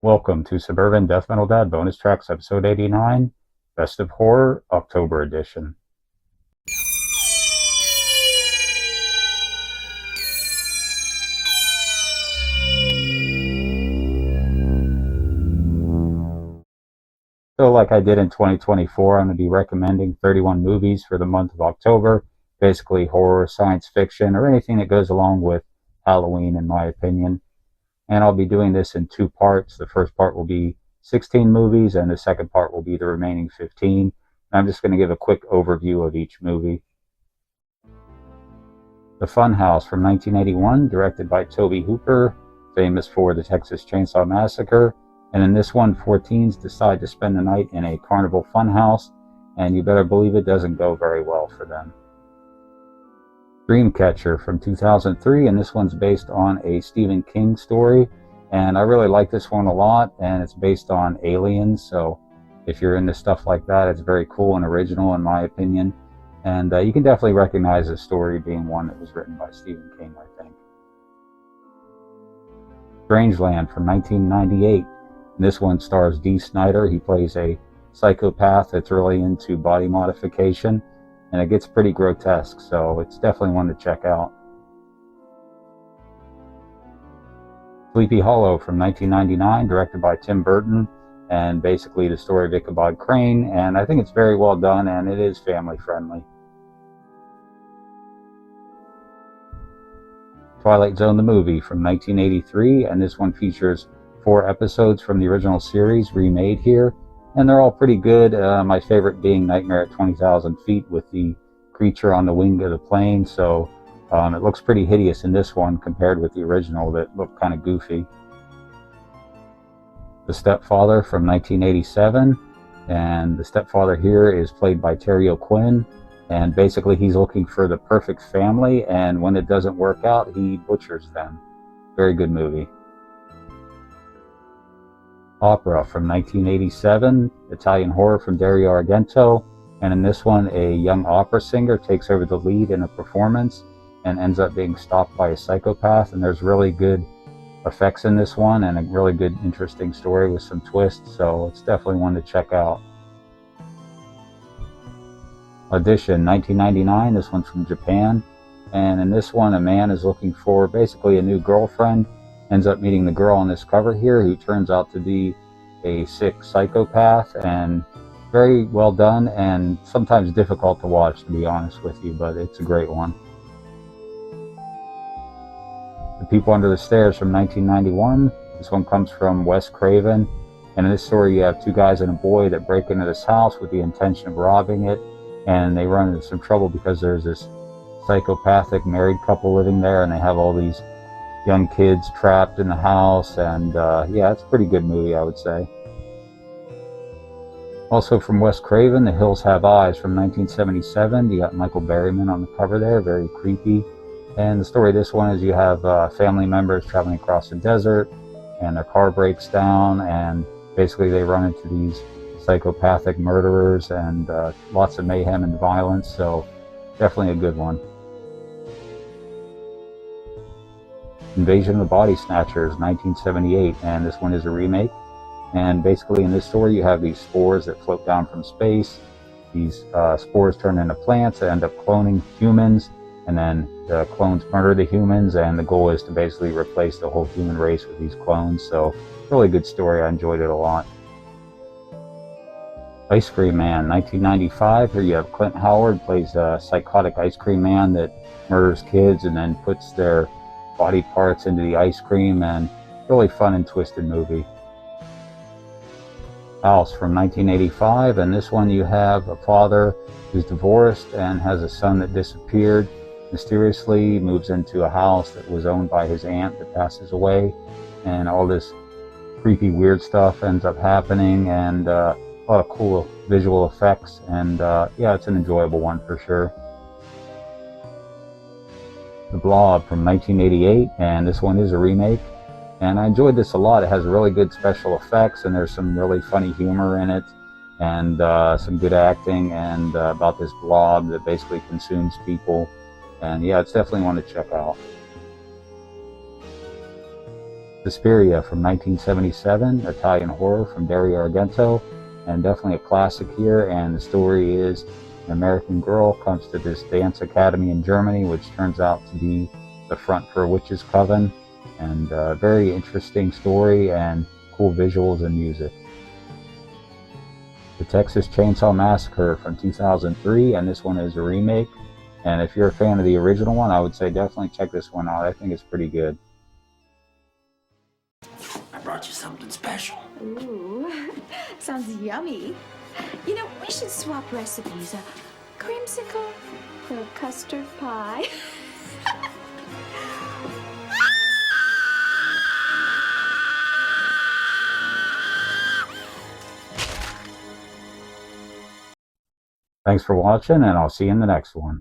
Welcome to Suburban Death Metal Dad Bonus Tracks Episode 89, Best of Horror, October Edition. So like I did in 2024, I'm going to be recommending 31 movies for the month of October, basically horror, science fiction, or anything that goes along with Halloween in my opinion. And I'll be doing this in two parts. The first part will be 16 movies, and the second part will be the remaining 15. I'm just going to give a quick overview of each movie. The Funhouse from 1981, directed by Tobe Hooper, famous for the Texas Chainsaw Massacre. And in this one, 4 teens decide to spend the night in a carnival funhouse, and you better believe it doesn't go very well for them. Dreamcatcher from 2003, and this one's based on a Stephen King story, and I really like this one a lot, and it's based on aliens, so if you're into stuff like that, it's very cool and original in my opinion, and you can definitely recognize the story being one that was written by Stephen King, I think. Strangeland from 1998, and this one stars Dee Snider. He plays a psychopath that's really into body modification, and it gets pretty grotesque, so it's definitely one to check out. Sleepy Hollow from 1999, directed by Tim Burton, and basically the story of Ichabod Crane, and I think it's very well done, and it is family friendly. Twilight Zone the movie from 1983, and this one features 4 episodes from the original series remade here, and they're all pretty good. My favorite being Nightmare at 20,000 Feet with the creature on the wing of the plane, so it looks pretty hideous in this one compared with the original that looked kind of goofy. The Stepfather from 1987, and the stepfather here is played by Terry O'Quinn, and basically he's looking for the perfect family, and when it doesn't work out, he butchers them. Very good movie. Opera from 1987, Italian horror from Dario Argento, and in this one a young opera singer takes over the lead in a performance and ends up being stopped by a psychopath, and there's really good effects in this one and a really good interesting story with some twists, so it's definitely one to check out. Audition 1999, this one's from Japan, and in this one a man is looking for basically a new girlfriend, ends up meeting the girl on this cover here who turns out to be a sick psychopath, and very well done and sometimes difficult to watch, to be honest with you, but it's a great one. The People Under the Stairs from 1991, this one comes from Wes Craven, and in this story you have 2 guys and a boy that break into this house with the intention of robbing it, and they run into some trouble because there's this psychopathic married couple living there, and they have all these young kids trapped in the house, and yeah, it's a pretty good movie, I would say. Also from Wes Craven, The Hills Have Eyes from 1977. You got Michael Berryman on the cover there, very creepy. And the story of this one is you have family members traveling across the desert, and their car breaks down, and basically they run into these psychopathic murderers, and lots of mayhem and violence, so definitely a good one. Invasion of the Body Snatchers, 1978, and this one is a remake. And basically in this story you have these spores that float down from space. These spores turn into plants that end up cloning humans, and then the clones murder the humans, and the goal is to basically replace the whole human race with these clones. So really good story, I enjoyed it a lot. Ice Cream Man, 1995. Here you have Clint Howard plays a psychotic ice cream man that murders kids and then puts their body parts into the ice cream, and really fun and twisted movie. House from 1985, and this one you have a father who's divorced and has a son that disappeared, mysteriously moves into a house that was owned by his aunt that passes away, and all this creepy weird stuff ends up happening, and a lot of cool visual effects, and yeah, it's an enjoyable one for sure. The Blob from 1988, and this one is a remake, and I enjoyed this a lot. It has really good special effects, and there's some really funny humor in it, and some good acting, and about this blob that basically consumes people, and yeah, it's definitely one to check out. Suspiria from 1977, Italian horror from Dario Argento, and definitely a classic here. And the story is an American girl comes to this dance academy in Germany, which turns out to be the front for a witch's coven. And very interesting story and cool visuals and music. The Texas Chainsaw Massacre from 2003, and this one is a remake. And if you're a fan of the original one, I would say definitely check this one out. I think it's pretty good. I brought you something special. Ooh, sounds yummy. You know, we should swap recipes. A creamsicle for a custard pie. Thanks for watching, and I'll see you in the next one.